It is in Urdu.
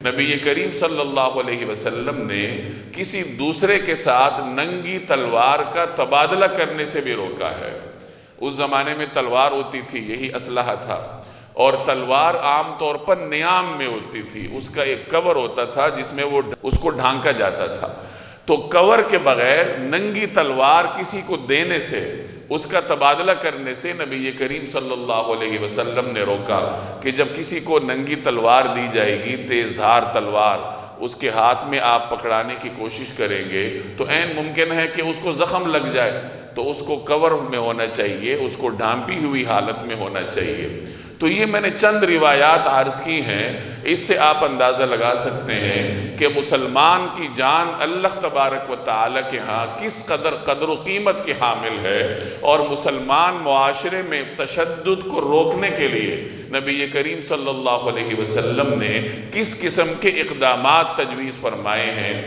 نبی کریم صلی اللہ علیہ وسلم نے کسی دوسرے کے ساتھ ننگی تلوار کا تبادلہ کرنے سے بھی روکا ہے۔ اس زمانے میں تلوار ہوتی تھی، یہی اسلحہ تھا، اور تلوار عام طور پر نیام میں ہوتی تھی، اس کا ایک کور ہوتا تھا جس میں اس کو ڈھانکا جاتا تھا۔ تو کور کے بغیر ننگی تلوار کسی کو دینے سے، اس کا تبادلہ کرنے سے نبی کریم صلی اللہ علیہ وسلم نے روکا کہ جب کسی کو ننگی تلوار دی جائے گی، تیز دھار تلوار، اس کے ہاتھ میں آپ پکڑانے کی کوشش کریں گے تو عین ممکن ہے کہ اس کو زخم لگ جائے، تو اس کو کور میں ہونا چاہیے، اس کو ڈھانپی ہوئی حالت میں ہونا چاہیے۔ تو یہ میں نے چند روایات عرض کی ہیں، اس سے آپ اندازہ لگا سکتے ہیں کہ مسلمان کی جان اللہ تبارک و تعالی کے ہاں کس قدر و قیمت کے حامل ہے، اور مسلمان معاشرے میں تشدد کو روکنے کے لیے نبی کریم صلی اللہ علیہ وسلم نے کس قسم کے اقدامات تجویز فرمائے ہیں۔